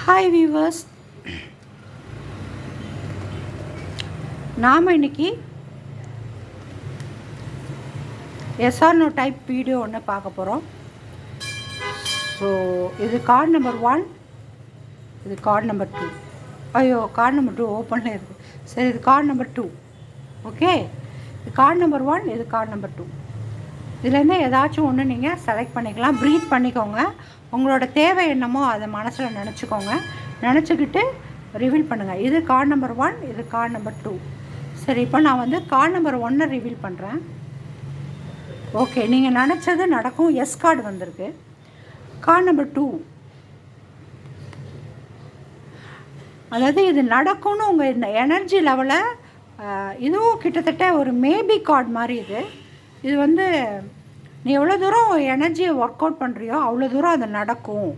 Hi viewers, நாம் இன்றைக்கி SR no type video ஒன்று பார்க்க போகிறோம். ஸோ இது கார்டு நம்பர் 1, இது கார்டு நம்பர் 2. ஐயோ, கார்டு நம்பர் 2 ஓப்பனில் இருக்குது. சரி, இது கார்டு நம்பர் 2. ஓகே, இது கார்டு நம்பர் 1, இது கார்டு நம்பர் 2. இதுலேருந்து ஏதாச்சும் ஒன்று நீங்கள் செலக்ட் பண்ணிக்கலாம். ப்ரீத் பண்ணிக்கோங்க. உங்களோட தேவை என்னமோ அதை மனசில் நினச்சிக்கோங்க. நினச்சிக்கிட்டு ரிவீல் பண்ணுங்கள். இது கார்டு நம்பர் 1, இது கார்டு நம்பர் 2. சரி, இப்போ நான் வந்து கார்டு நம்பர் 1 ரிவீல் பண்ணுறேன். ஓகே, நீங்கள் நினச்சது நடக்கும். எஸ் கார்டு வந்திருக்கு. கார்டு நம்பர் 2, அதாவது இது நடக்கும்னு உங்கள் இந்த எனர்ஜி லெவலை, இதுவும் கிட்டத்தட்ட ஒரு மேபி கார்டு மாதிரி. இது வந்து நீ எவ்வளோ தூரம் எனர்ஜியை ஒர்க் அவுட் பண்ணுறியோ அவ்வளோ தூரம் அது நடக்கும்